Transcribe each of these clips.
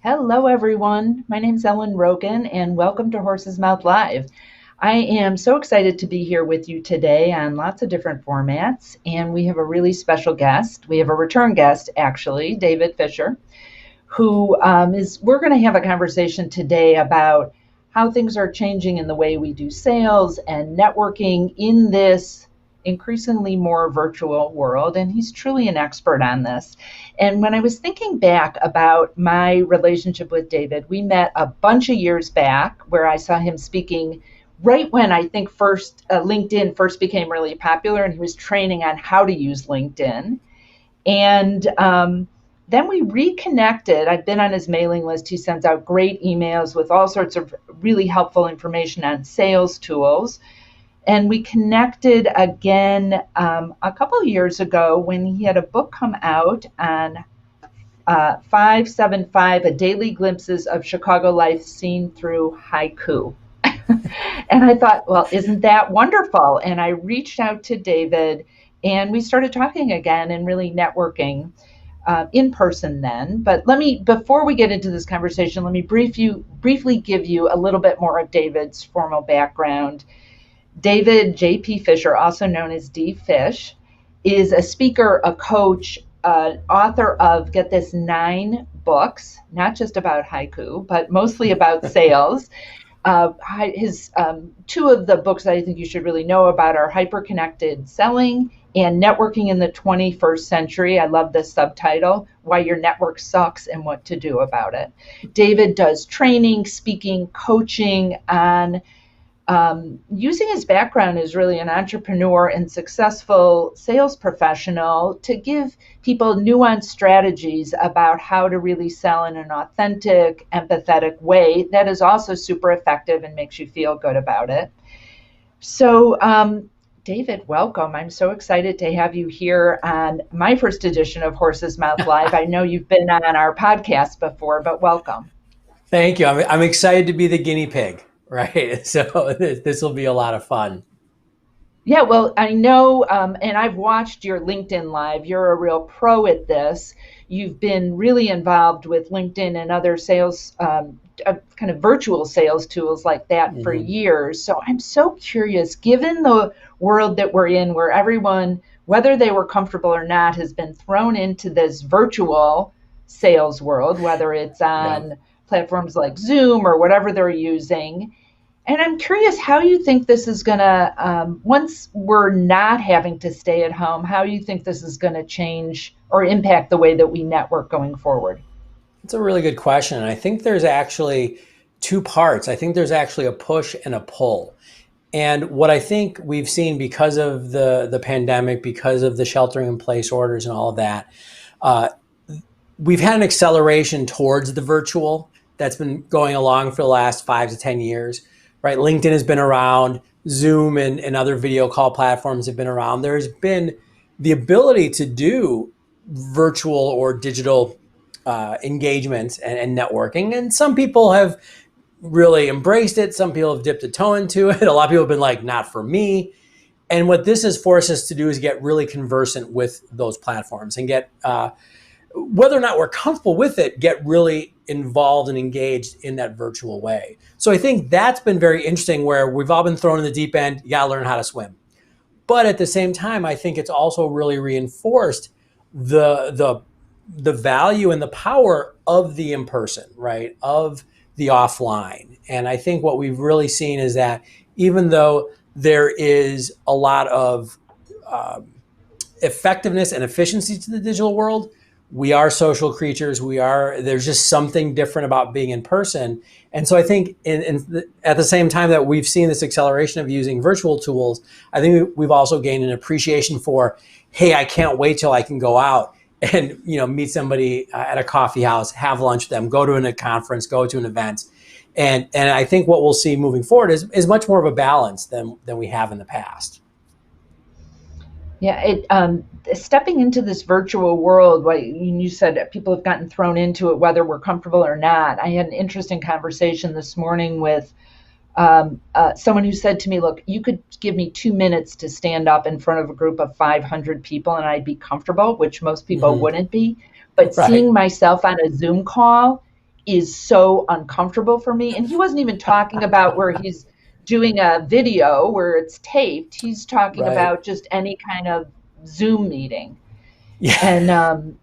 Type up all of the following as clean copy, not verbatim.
Hello, everyone. My name's Ellen Rogin, and welcome to Horsesmouth Live. I am so excited to be here with you today on lots of different formats, and we have a really special guest. We have a return guest, actually, David Fisher, who we're going to have a conversation today about how things are changing in the way we do sales and networking in this increasingly more virtual world. And he's truly an expert on this. And when I was thinking back about my relationship with David, we met a bunch of years back where I saw him speaking right when I think first LinkedIn first became really popular, and he was training on how to use LinkedIn. And then we reconnected. I've been on his mailing list. He sends out great emails with all sorts of really helpful information on sales tools. And we connected again a couple of years ago when he had a book come out on 575, A Daily Glimpses of Chicago Life Seen Through Haiku. And I thought, well, isn't that wonderful? And I reached out to David and we started talking again and really networking in person then. But before we get into this conversation, let me briefly give you a little bit more of David's formal background. David J.P. Fisher, also known as D. Fish, is a speaker, a coach, author of, get this, 9 books, not just about haiku, but mostly about sales. His 2 of the books that I think you should really know about are Hyperconnected Selling and Networking in the 21st Century. I love this subtitle, Why Your Network Sucks and What to Do About It. David does training, speaking, coaching on using his background as really an entrepreneur and successful sales professional to give people nuanced strategies about how to really sell in an authentic, empathetic way that is also super effective and makes you feel good about it. So, David, welcome. I'm so excited to have you here on my first edition of Horsesmouth Live. I know you've been on our podcast before, but welcome. Thank you. I'm excited to be the guinea pig. Right. So this will be a lot of fun. Yeah, well, I know, and I've watched your LinkedIn Live. You're a real pro at this. You've been really involved with LinkedIn and other sales, kind of virtual sales tools like that for years. So I'm so curious, given the world that we're in, where everyone, whether they were comfortable or not, has been thrown into this virtual sales world, whether it's on platforms like Zoom or whatever they're using. And I'm curious how you think this is going to, once we're not having to stay at home, how you think this is going to change or impact the way that we network going forward? It's a really good question. And I think there's actually 2 parts. I think there's actually a push and a pull. And what I think we've seen because of the pandemic, because of the sheltering in place orders and all of that, we've had an acceleration towards the virtual that's been going along for the last 5 to 10 years. Right, LinkedIn has been around, Zoom and other video call platforms have been around. There's been the ability to do virtual or digital engagements and networking. And some people have really embraced it. Some people have dipped a toe into it. A lot of people have been like, not for me. And what this has forced us to do is get really conversant with those platforms and get, whether or not we're comfortable with it, get really involved and engaged in that virtual way. So I think that's been very interesting, where we've all been thrown in the deep end. You got to learn how to swim. But at the same time, I think it's also really reinforced the value and the power of the in-person, right, of the offline. And I think what we've really seen is that even though there is a lot of effectiveness and efficiency to the digital world, we are social creatures. There's just something different about being in person. And so I think at the same time that we've seen this acceleration of using virtual tools, I think we've also gained an appreciation for, hey, I can't wait till I can go out and, meet somebody at a coffee house, have lunch with them, go to a conference, go to an event. And I think what we'll see moving forward is much more of a balance than we have in the past. Yeah, stepping into this virtual world, you said people have gotten thrown into it, whether we're comfortable or not. I had an interesting conversation this morning with someone who said to me, look, you could give me 2 minutes to stand up in front of a group of 500 people and I'd be comfortable, which most people wouldn't be. But seeing myself on a Zoom call is so uncomfortable for me. And he wasn't even talking about where he's doing a video where it's taped. He's talking Right. about just any kind of Zoom meeting. Yeah. And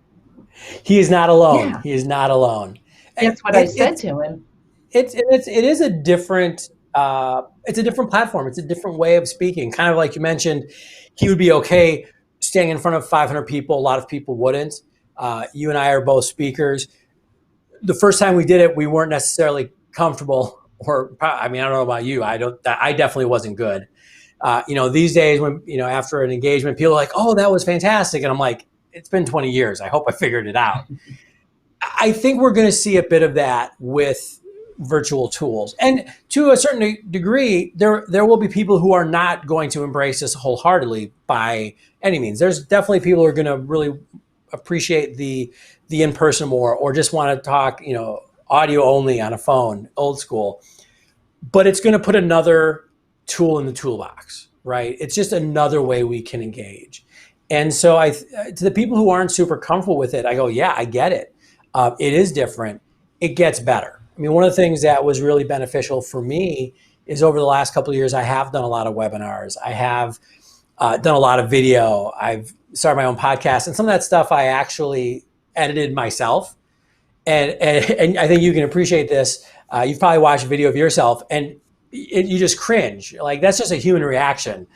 He is not alone. yeah, He is not alone. It, that's what I it, said it's to him. it is a different it's a different platform. It's a different way of speaking. Kind of like you mentioned, he would be okay standing in front of 500 people. A lot of people wouldn't. You and I are both speakers. The first time we did it, we weren't necessarily comfortable. Or I mean, I don't know about you. I don't. I definitely wasn't good. These days when after an engagement, people are like, "Oh, that was fantastic," and I'm like, "It's been 20 years. I hope I figured it out." I think we're going to see a bit of that with virtual tools, and to a certain degree, there will be people who are not going to embrace this wholeheartedly by any means. There's definitely people who are going to really appreciate the in person more, or just want to talk, audio only on a phone, old school. But it's going to put another tool in the toolbox, right? It's just another way we can engage. And so to the people who aren't super comfortable with it, I go, yeah, I get it. It is different. It gets better. I mean, one of the things that was really beneficial for me is over the last couple of years, I have done a lot of webinars. I have done a lot of video. I've started my own podcast, and some of that stuff I actually edited myself. And I think you can appreciate this. You've probably watched a video of yourself, and you just cringe. Like, that's just a human reaction.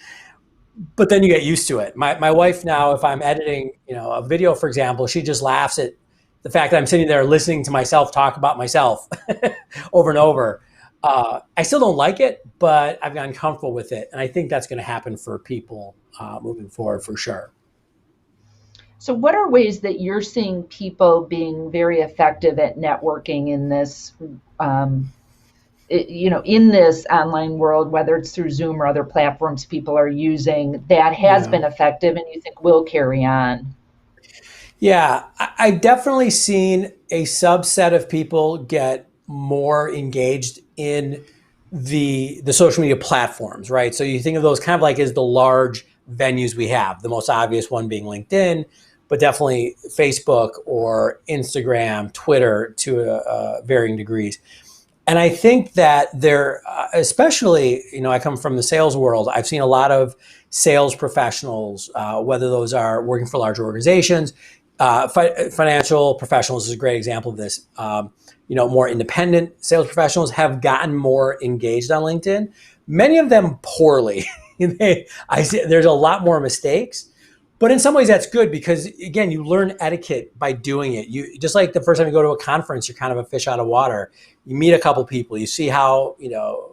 But then you get used to it. My wife now, if I'm editing, a video, for example, she just laughs at the fact that I'm sitting there listening to myself talk about myself over and over. I still don't like it, but I've gotten comfortable with it, and I think that's going to happen for people moving forward for sure. So, what are ways that you're seeing people being very effective at networking in this, in this online world, whether it's through Zoom or other platforms people are using that has Yeah. been effective and you think will carry on? Yeah, I've definitely seen a subset of people get more engaged in the social media platforms, right? So you think of those kind of like as the large venues we have, the most obvious one being LinkedIn, but definitely Facebook or Instagram, Twitter to varying degrees. And I think that there, especially, I come from the sales world. I've seen a lot of sales professionals, whether those are working for large organizations, financial professionals is a great example of this. More independent sales professionals have gotten more engaged on LinkedIn. Many of them poorly. I see there's a lot more mistakes. But in some ways, that's good because, again, you learn etiquette by doing it. You just like the first time you go to a conference, you're kind of a fish out of water. You meet a couple people, you see how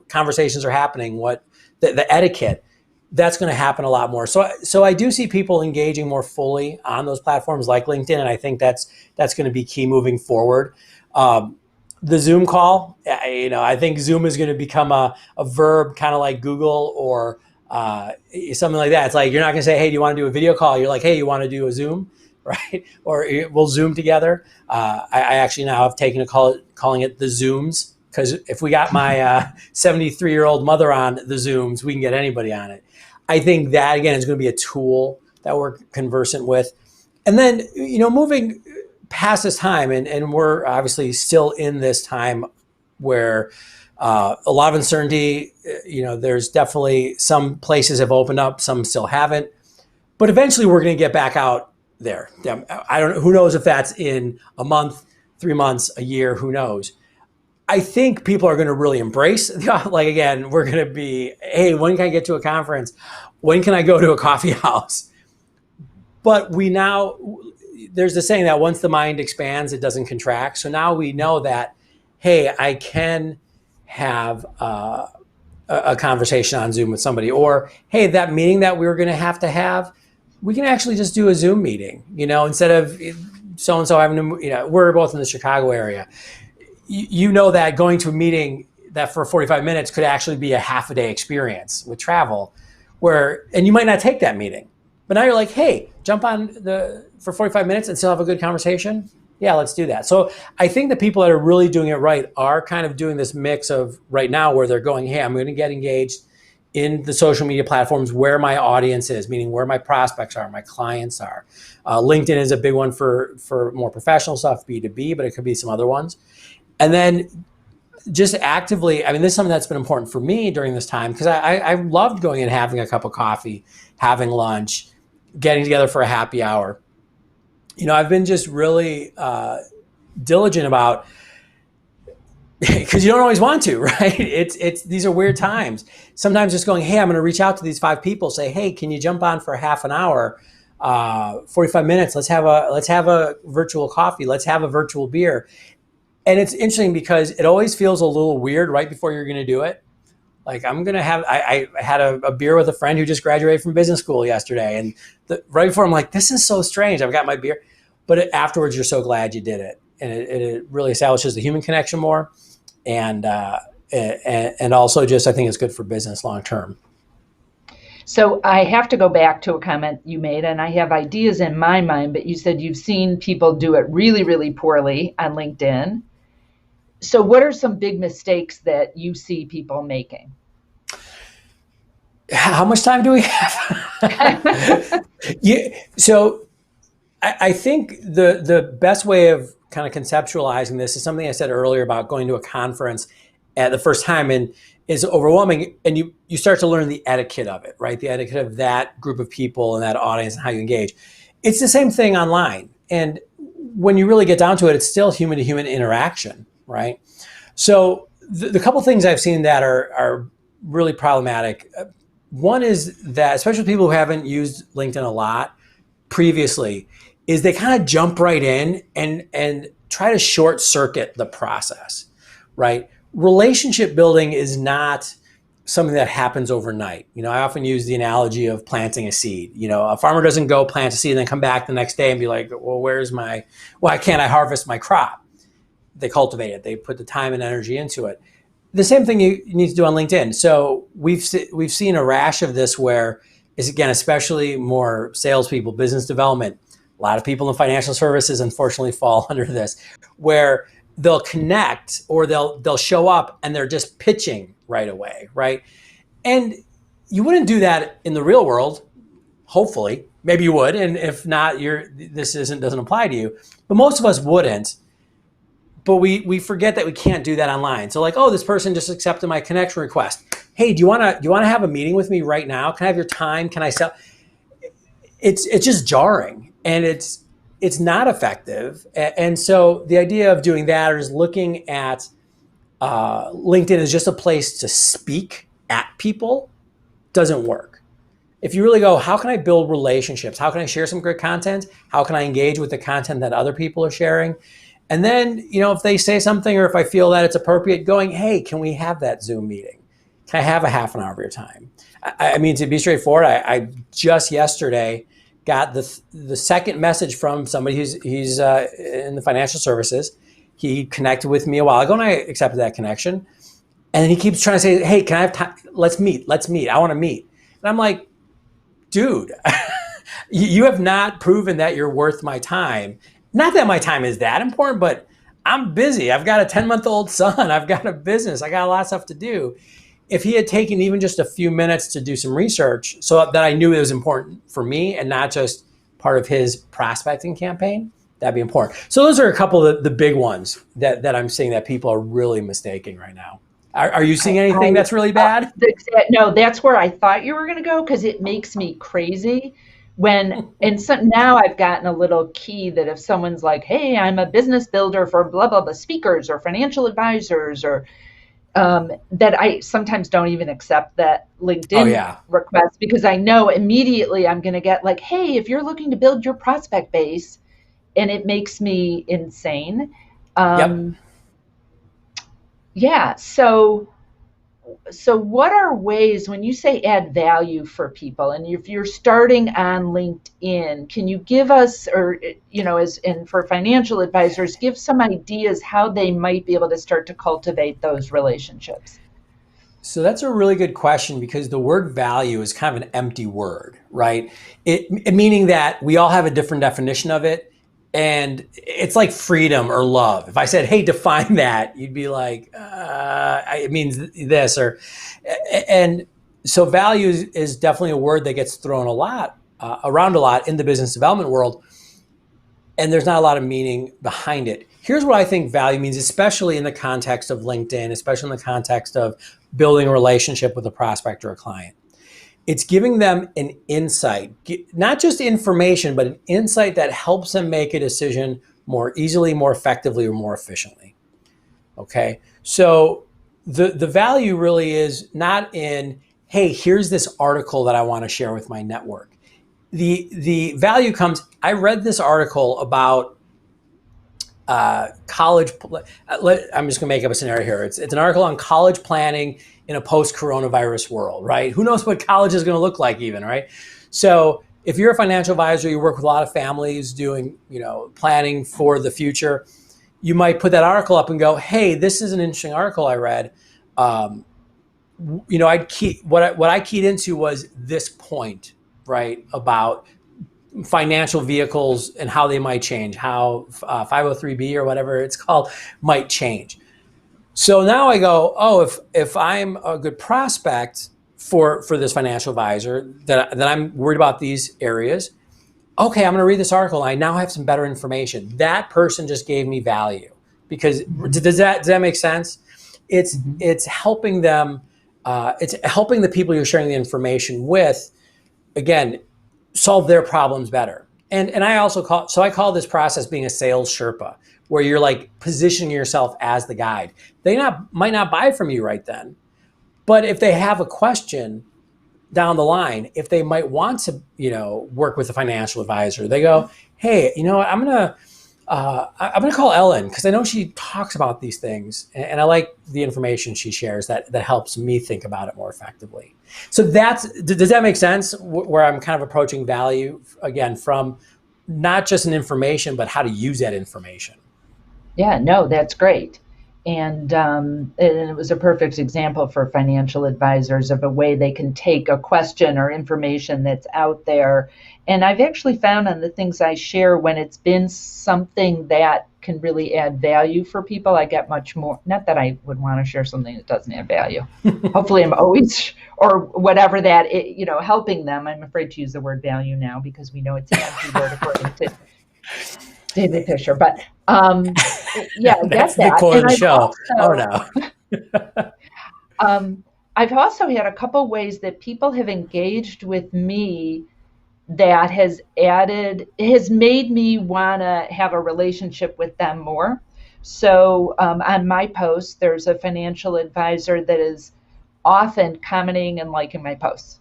conversations are happening, what the etiquette. That's going to happen a lot more. So I do see people engaging more fully on those platforms like LinkedIn, and I think that's going to be key moving forward. The Zoom call, I think Zoom is going to become a verb, kind of like Google or something like that. It's like you're not going to say, "Hey, do you want to do a video call?" You're like, "Hey, you want to do a Zoom?" Right? Or we'll Zoom together. I actually now have taken a call calling it the Zooms, because if we got my 73-year-old mother on the Zooms, we can get anybody on it. I think that, again, is going to be a tool that we're conversant with. And then, moving past this time, and we're obviously still in this time where a lot of uncertainty, there's definitely some places have opened up, some still haven't. But eventually we're going to get back out there. I don't know. Who knows if that's in a month, 3 months, a year, who knows? I think people are going to really embrace, like, again, we're going to be, hey, when can I get to a conference? When can I go to a coffee house? But there's the saying that once the mind expands, it doesn't contract. So now we know that, hey, I can have a conversation on Zoom with somebody, or, hey, that meeting that we were going to have, we can actually just do a Zoom meeting, instead of so-and-so having to, we're both in the Chicago area. You know that going to a meeting that for 45 minutes could actually be a half a day experience with travel, and you might not take that meeting. But now you're like, hey, jump on for 45 minutes and still have a good conversation. Yeah, let's do that. So I think the people that are really doing it right are kind of doing this mix of right now where they're going, hey, I'm going to get engaged in the social media platforms where my audience is, meaning where my prospects are, my clients are. LinkedIn is a big one for more professional stuff, B2B, but it could be some other ones. And then just actively, I mean, this is something that's been important for me during this time because I loved going and having a cup of coffee, having lunch, getting together for a happy hour. I've been just really diligent about because you don't always want to, right? It's these are weird times. Sometimes just going, hey, I'm going to reach out to these 5 people, say, hey, can you jump on for half an hour, 45 minutes? Let's have a virtual coffee. Let's have a virtual beer. And it's interesting because it always feels a little weird right before you're going to do it. Like I had a beer with a friend who just graduated from business school yesterday. And right before I'm like, this is so strange. I've got my beer. But afterwards, you're so glad you did it. And it really establishes the human connection more. And also just, I think it's good for business long term. So I have to go back to a comment you made, and I have ideas in my mind, but you said you've seen people do it really, really poorly on LinkedIn. So what are some big mistakes that you see people making? How much time do we have? So I think the best way of kind of conceptualizing this is something I said earlier about going to a conference at the first time and is overwhelming. And you start to learn the etiquette of it, right? The etiquette of that group of people and that audience and how you engage. It's the same thing online. And when you really get down to it, it's still human to human interaction, right? So the couple things I've seen that are really problematic. One is that, especially people who haven't used LinkedIn a lot previously, is they kind of jump right in and try to short circuit the process, right? Relationship building is not something that happens overnight. I often use the analogy of planting a seed. A farmer doesn't go plant a seed and then come back the next day and be like, well, why can't I harvest my crop? They cultivate it. They put the time and energy into it. The same thing you need to do on LinkedIn. So we've seen a rash of this where is, again, especially more salespeople, business development. A lot of people in financial services, unfortunately, fall under this, where they'll connect or they'll show up and they're just pitching right away, right? And you wouldn't do that in the real world. Hopefully, maybe you would, and if not, this doesn't apply to you. But most of us wouldn't. But we forget that we can't do that online. So like, oh, this person just accepted my connection request. Hey, do you want to have a meeting with me right now? Can I have your time? Can I sell? It's just jarring, and it's not effective. And so the idea of doing that is looking at LinkedIn as just a place to speak at people doesn't work. If you really go, how can I build relationships? How can I share some great content? How can I engage with the content that other people are sharing? And then, if they say something or if I feel that it's appropriate, going, hey, can we have that Zoom meeting? Can I have a half an hour of your time? I mean, to be straightforward, I just yesterday got the second message from somebody who's in the financial services. He connected with me a while ago and I accepted that connection. And he keeps trying to say, hey, can I have time? Let's meet. I want to meet. And I'm like, dude, you have not proven that you're worth my time. Not that my time is that important, but I'm busy. I've got a 10-month-old son. I've got a business. I got a lot of stuff to do. If he had taken even just a few minutes to do some research so that I knew it was important for me and not just part of his prospecting campaign, that'd be important. So those are a couple of the big ones that I'm seeing that people are really mistaking right now. Are you seeing anything that's really bad? No, that's where I thought you were going to go because it makes me crazy. Now I've gotten a little key that if someone's like, hey, I'm a business builder for blah, blah, blah speakers or financial advisors or that I sometimes don't even accept that LinkedIn request because I know immediately I'm going to get like, hey, if you're looking to build your prospect base, and it makes me insane. Yeah. So what are ways when you say add value for people and if you're starting on LinkedIn, can you give us, or, and for financial advisors, give some ideas how they might be able to start to cultivate those relationships? So that's a really good question because the word value is kind of an empty word, right? It meaning that we all have a different definition of it. And it's like freedom or love. If I said, hey, define that, you'd be like, it means this. And so value is definitely a word that gets thrown around a lot in the business development world. And there's not a lot of meaning behind it. Here's what I think value means, especially in the context of LinkedIn, especially in the context of building a relationship with a prospect or a client. It's giving them an insight, not just information, but an insight that helps them make a decision more easily, more effectively, or more efficiently. Okay. So the value really is not in, hey, here's this article that I want to share with my network. The value comes, I read this article about college. I'm just going to make up a scenario here. It's an article on college planning in a post-coronavirus world, right? Who knows what college is going to look like even, right? So if you're a financial advisor, you work with a lot of families doing, planning for the future, you might put that article up and go, hey, this is an interesting article I read. What I keyed into was this point, right, about financial vehicles and how they might change, how 503B or whatever it's called might change. So now I go, oh, if I'm a good prospect for this financial advisor that I'm worried about these areas, okay, I'm going to read this article and I now have some better information. That person just gave me value. Because does that make sense? It's helping them. It's helping the people you're sharing the information with, again, solve their problems better. And I also I call this process being a sales Sherpa, where you're like positioning yourself as the guide. They might not buy from you right then, but if they have a question down the line, if they might want to, work with a financial advisor, they go, hey, I'm gonna call Ellen because I know she talks about these things, and I like the information she shares that helps me think about it more effectively. So does that make sense? Where I'm kind of approaching value again from not just an information, but how to use that information. Yeah, no, that's great. And it was a perfect example for financial advisors of a way they can take a question or information that's out there. And I've actually found on the things I share, when it's been something that can really add value for people, I get much more. Not that I would want to share something that doesn't add value. Hopefully, I'm always, or whatever helping them. I'm afraid to use the word value now because we know it's an empty word according to David Fisher. But yeah, I That's get the that. quote of And the show. Oh no. I've also had a couple ways that people have engaged with me that has made me want to have a relationship with them more. So on my posts, there's a financial advisor that is often commenting and liking my posts.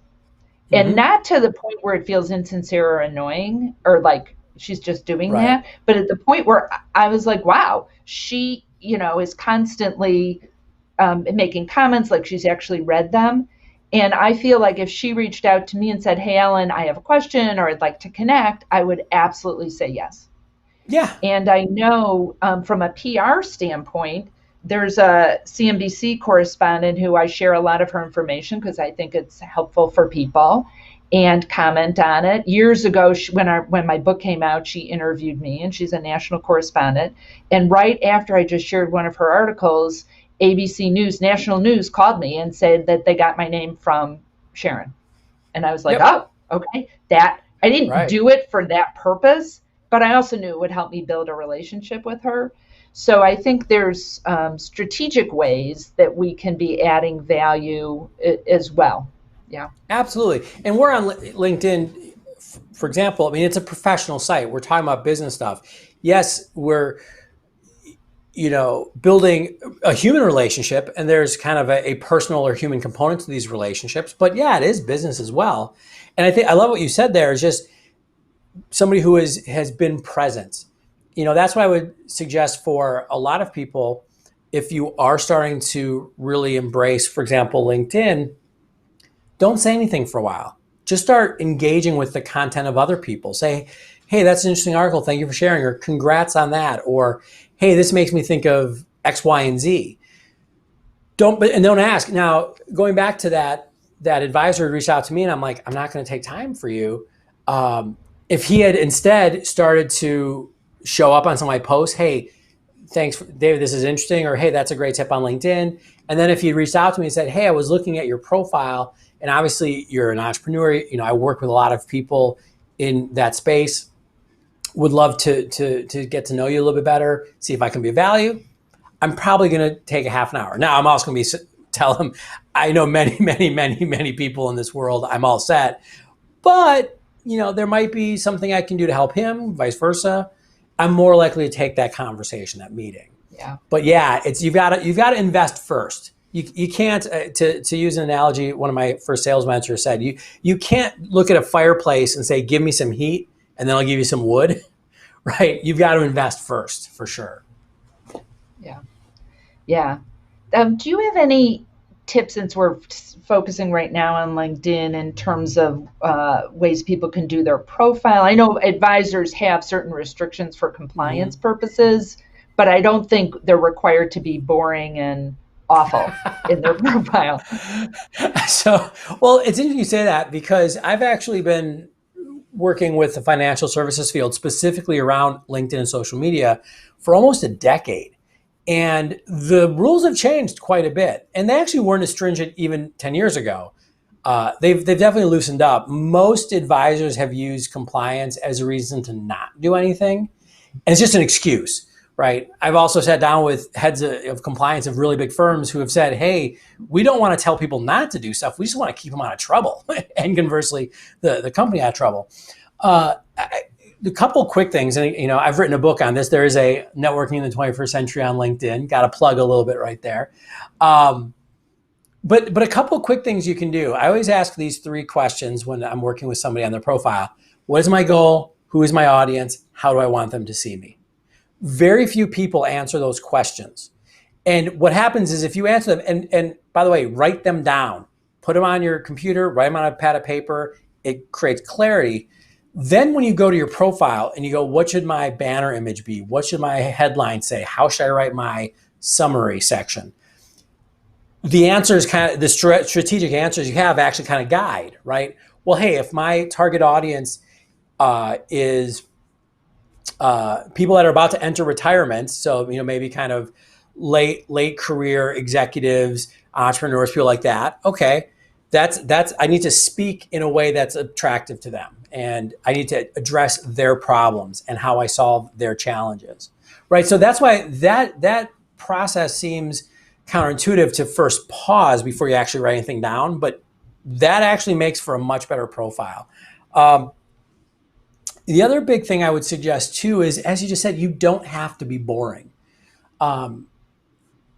And Mm-hmm. not to the point where it feels insincere or annoying or like she's just doing Right. that, but at the point where I was like, wow, she, is constantly making comments like she's actually read them. And I feel like if she reached out to me and said, hey, Ellen, I have a question or I'd like to connect, I would absolutely say yes. Yeah. And I know from a PR standpoint, there's a CNBC correspondent who I share a lot of her information because I think it's helpful for people and comment on it. Years ago, when my book came out, she interviewed me, and she's a national correspondent. And right after I just shared one of her articles, ABC News, national news, called me and said that they got my name from Sharon. And I was like, Yep. oh, okay. That I didn't Right. do it for that purpose, but I also knew it would help me build a relationship with her. So I think there's strategic ways that we can be adding value as well. Yeah. Absolutely. And we're on LinkedIn, for example. I mean, it's a professional site. We're talking about business stuff. Yes, we're building a human relationship, and there's kind of a personal or human component to these relationships. But yeah, it is business as well. And I love what you said there. Is just somebody who has been present. That's what I would suggest for a lot of people. If you are starting to really embrace, for example, LinkedIn, don't say anything for a while. Just start engaging with the content of other people. Say, hey, that's an interesting article. Thank you for sharing. Or congrats on that. Or, hey, this makes me think of X, Y, and Z. Don't ask. Now, going back to that advisor reached out to me, and I'm like, I'm not going to take time for you. If he had instead started to show up on some of my posts, hey, thanks, David, this is interesting, or hey, that's a great tip on LinkedIn. And then if he reached out to me and said, hey, I was looking at your profile, and obviously you're an entrepreneur, I work with a lot of people in that space. would love to get to know you a little bit better, see if I can be of value. I'm probably going to take a half an hour. Now I'm also going to tell him I know many, many, many, many people in this world. I'm all set, but there might be something I can do to help him, vice versa. I'm more likely to take that conversation, that meeting. Yeah. But yeah, you've got to invest first. You can't to use an analogy. One of my first sales mentors said, you can't look at a fireplace and say, "Give me some heat, and then I'll give you some wood." Right? You've got to invest first, for sure. Yeah. Yeah. Do you have any tips, since we're focusing right now on LinkedIn, in terms of ways people can do their profile? I know advisors have certain restrictions for compliance purposes, but I don't think they're required to be boring and awful in their profile. Well, it's interesting you say that, because I've actually been working with the financial services field, specifically around LinkedIn and social media, for almost a decade. And the rules have changed quite a bit. And they actually weren't as stringent even 10 years ago. They've definitely loosened up. Most advisors have used compliance as a reason to not do anything. And it's just an excuse, right? I've also sat down with heads of compliance of really big firms who have said, hey, we don't want to tell people not to do stuff. We just want to keep them out of trouble. And conversely, the company out of trouble. A couple quick things, and I've written a book on this. There is a Networking in the 21st Century on LinkedIn. Got to plug a little bit right there. But a couple quick things you can do. I always ask these 3 questions when I'm working with somebody on their profile. What is my goal? Who is my audience? How do I want them to see me? Very few people answer those questions. And what happens is, if you answer them, and by the way, write them down, put them on your computer, write them on a pad of paper, it creates clarity. Then when you go to your profile and you go, what should my banner image be? What should my headline say? How should I write my summary section? The answers the strategic answers you have actually kind of guide, right? Well, hey, if my target audience is people that are about to enter retirement, so maybe kind of late career executives, entrepreneurs, people like that. Okay, that's I need to speak in a way that's attractive to them, and I need to address their problems and how I solve their challenges, right? So that's why that process seems counterintuitive to first pause before you actually write anything down, but that actually makes for a much better profile. The other big thing I would suggest too is, as you just said, you don't have to be boring. I'm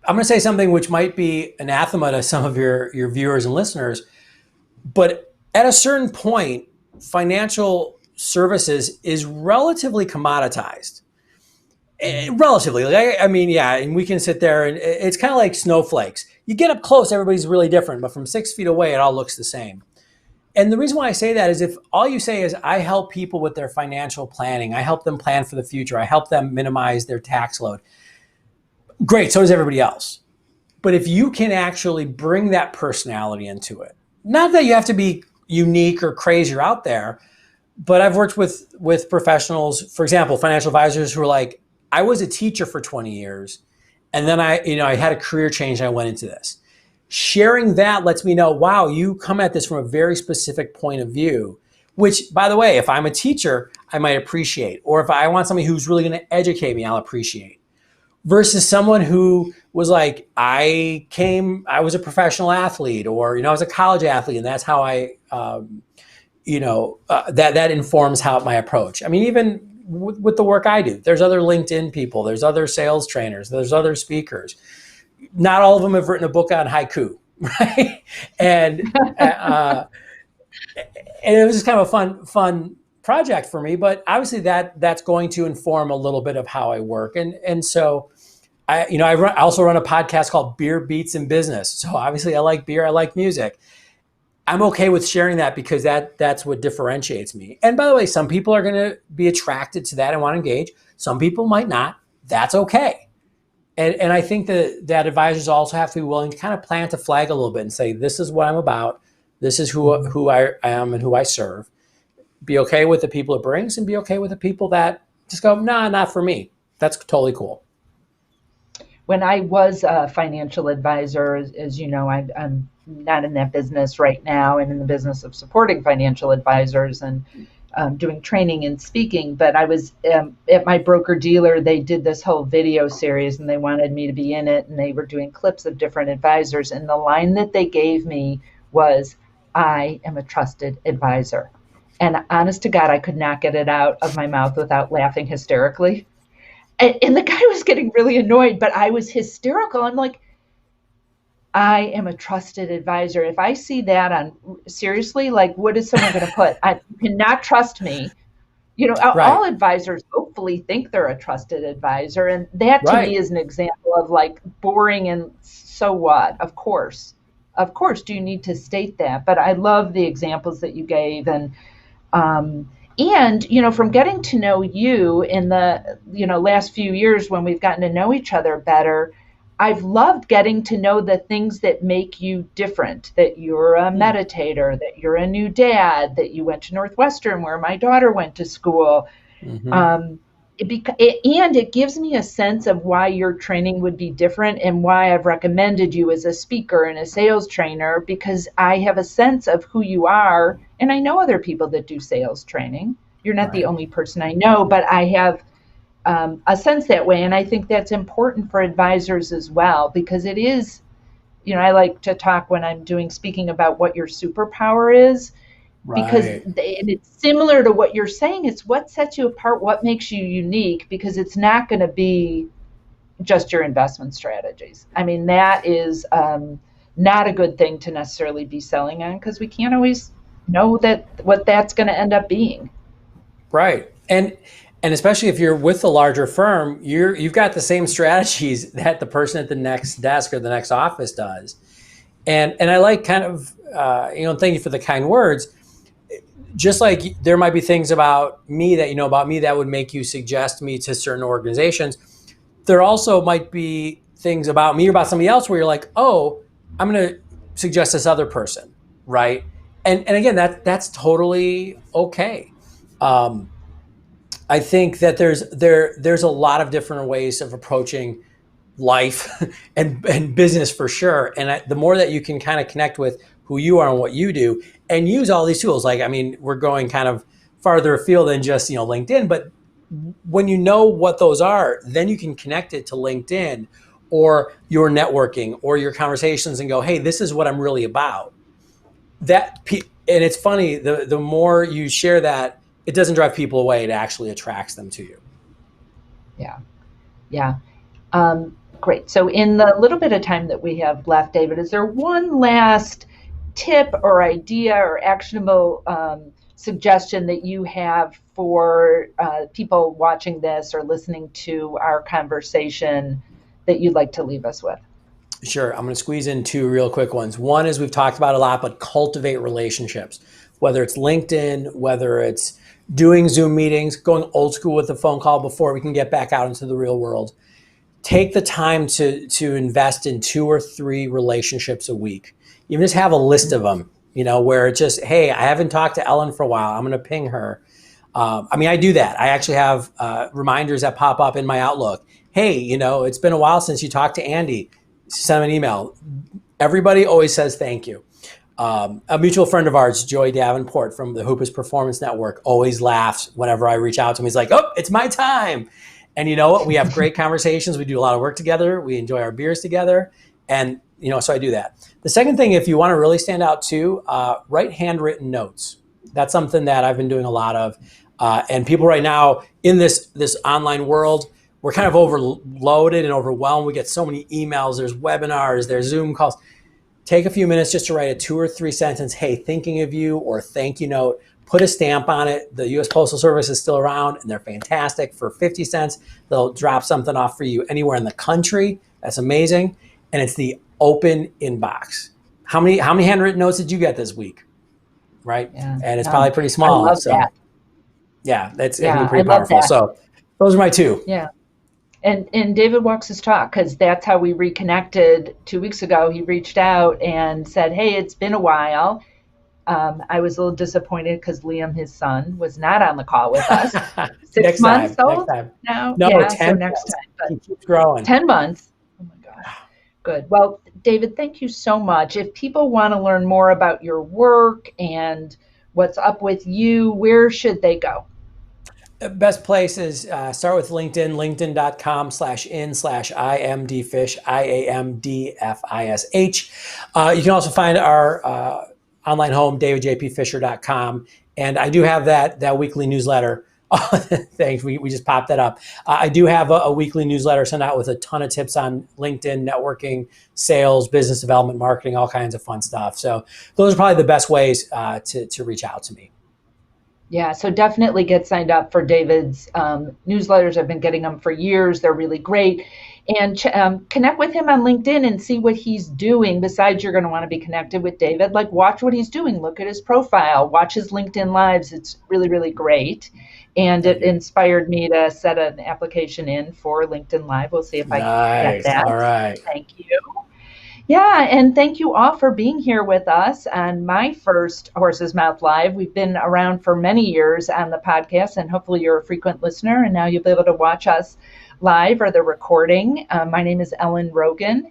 going to say something which might be anathema to some of your viewers and listeners, but at a certain point, financial services is relatively commoditized. Relatively, I mean, yeah, and we can sit there and it's kind of like snowflakes. You get up close, everybody's really different, but from 6 feet away, it all looks the same. And the reason why I say that is, if all you say is, I help people with their financial planning, I help them plan for the future, I help them minimize their tax load. Great, so does everybody else. But if you can actually bring that personality into it, not that you have to be unique or crazy or out there, but I've worked with professionals, for example, financial advisors who are like, I was a teacher for 20 years, and then I had a career change and I went into this. Sharing that lets me know, wow, you come at this from a very specific point of view, which, by the way, if I'm a teacher, I might appreciate. Or if I want somebody who's really going to educate me, I'll appreciate. Versus someone who was like, I was a professional athlete, or, I was a college athlete, and that's how that informs how my approach. I mean, even with the work I do, there's other LinkedIn people, there's other sales trainers, there's other speakers. Not all of them have written a book on haiku, right? And it was just kind of a fun project for me. But obviously, that's going to inform a little bit of how I work. And so I also run a podcast called Beer Beats in Business. So obviously, I like beer, I like music. I'm okay with sharing that because that's what differentiates me. And by the way, some people are going to be attracted to that and want to engage. Some people might not. That's okay. And I think that advisors also have to be willing to kind of plant a flag a little bit and say, this is what I'm about. This is who I am and who I serve. Be okay with the people it brings, and be okay with the people that just go, nah, not for me. That's totally cool. When I was a financial advisor, as you know, I'm not in that business right now, and in the business of supporting financial advisors. And doing training and speaking, but I was at my broker dealer. They did this whole video series and they wanted me to be in it. And they were doing clips of different advisors. And the line that they gave me was, "I am a trusted advisor." And honest to God, I could not get it out of my mouth without laughing hysterically. And the guy was getting really annoyed, but I was hysterical. I'm like, I am a trusted advisor. If I see that on, seriously, like, what is someone going to put? You cannot trust me. Right. All advisors hopefully think they're a trusted advisor. And that to me Right. is an example of like boring and so what? Of course. Of course, do you need to state that? But I love the examples that you gave. Um, from getting to know you in the, last few years when we've gotten to know each other better, I've loved getting to know the things that make you different, that you're a Hmm. meditator, that you're a new dad, that you went to Northwestern where my daughter went to school. Hmm. Um, and it gives me a sense of why your training would be different and why I've recommended you as a speaker and a sales trainer, because I have a sense of who you are. And I know other people that do sales training. You're not the Right. only person I know, but I have a sense that way. And I think that's important for advisors as well, because it is, I like to talk when I'm doing speaking about what your superpower is, because Right. and it's similar to what you're saying. It's what sets you apart, what makes you unique, because it's not going to be just your investment strategies. I mean, that is not a good thing to necessarily be selling on, because we can't always know that what that's going to end up being. Right. And especially if you're with a larger firm, you've got the same strategies that the person at the next desk or the next office does. And I like kind of thank you for the kind words. Just like there might be things about me that you know about me that would make you suggest me to certain organizations, there also might be things about me or about somebody else where you're like, oh, I'm going to suggest this other person, right? And again, that's totally okay. Um, I think that there's a lot of different ways of approaching life and business for sure. And the more that you can kind of connect with who you are and what you do, and use all these tools, like I mean, we're going kind of farther afield than just LinkedIn, but when you know what those are, then you can connect it to LinkedIn or your networking or your conversations and go, hey, this is what I'm really about. That and it's funny, the more you share that, it doesn't drive people away. It actually attracts them to you. Yeah, yeah. Great. So, in the little bit of time that we have left, David, is there one last tip or idea or actionable suggestion that you have for people watching this or listening to our conversation that you'd like to leave us with? Sure. I'm going to squeeze in two real quick ones. One is we've talked about a lot, but cultivate relationships, whether it's LinkedIn, whether it's doing Zoom meetings, going old school with the phone call before we can get back out into the real world. Take the time to invest in 2 or 3 relationships a week. Even just have a list of them, where it's just, hey, I haven't talked to Ellen for a while. I'm going to ping her. I mean, I do that. I actually have reminders that pop up in my Outlook. Hey, it's been a while since you talked to Andy. Send him an email. Everybody always says thank you. A mutual friend of ours, Joy Davenport from the Hoopus Performance Network, always laughs whenever I reach out to him. He's like, "Oh, it's my time." And you know what? We have great conversations. We do a lot of work together. We enjoy our beers together. And, so I do that. The second thing, if you want to really stand out too, write handwritten notes. That's something that I've been doing a lot of. And people right now in this online world, we're kind of overloaded and overwhelmed. We get so many emails. There's webinars, there's Zoom calls. Take a few minutes just to write a 2 or 3 sentence, hey, thinking of you, or thank you note. Put a stamp on it. The US Postal Service is still around and they're fantastic. For 50 cents, they'll drop something off for you anywhere in the country. That's amazing. And it's the open inbox. How many handwritten notes did you get this week? Right? Yeah, And it's no, probably pretty I small. love that. So yeah, it can be Yeah, I pretty love powerful. that. So those are my two. Yeah. And David walks his talk, because that's how we reconnected 2 weeks ago. He reached out and said, "Hey, it's been a while." I was a little disappointed because Liam, his son, was not on the call with us. Six Next months time. Next old time. now, No, yeah. So 10 next months. time, but He keeps growing. 10 months. Oh my gosh, good. Well, David, thank you so much. If people want to learn more about your work and what's up with you, where should they go? Best place is start with LinkedIn, linkedin.com/in/imdfish, IAMDFISH. You can also find our online home, davidjpfisher.com. And I do have that weekly newsletter. Thanks. We just popped that up. I do have a weekly newsletter sent out with a ton of tips on LinkedIn, networking, sales, business development, marketing, all kinds of fun stuff. So those are probably the best ways to reach out to me. Yeah, so definitely get signed up for David's newsletters. I've been getting them for years. They're really great. And connect with him on LinkedIn and see what he's doing. Besides, you're going to want to be connected with David. Like, watch what he's doing. Look at his profile. Watch his LinkedIn Lives. It's really, really great. And Thank it you. inspired me to set an application in for LinkedIn Live. We'll see if I get Nice. that. All right. Thank you. Yeah, and thank you all for being here with us on my first Horse's Mouth Live. We've been around for many years on the podcast, and hopefully you're a frequent listener, and now you'll be able to watch us live or the recording. My name is Ellen Rogin,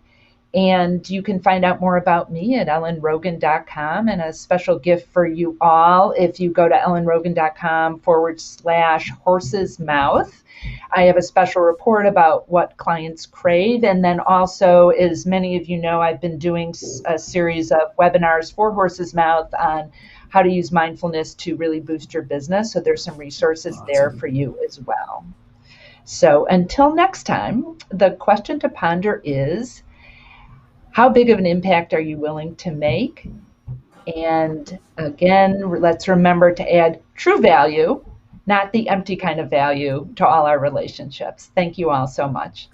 and you can find out more about me at ellenrogin.com. And a special gift for you all if you go to ellenrogin.com/horse's mouth. I have a special report about what clients crave. And then also, as many of you know, I've been doing a series of webinars for Horse's Mouth on how to use mindfulness to really boost your business. So there's some resources there Awesome. for you as well. So until next time, the question to ponder is, how big of an impact are you willing to make? And again, let's remember to add true value, not the empty kind of value, to all our relationships. Thank you all so much.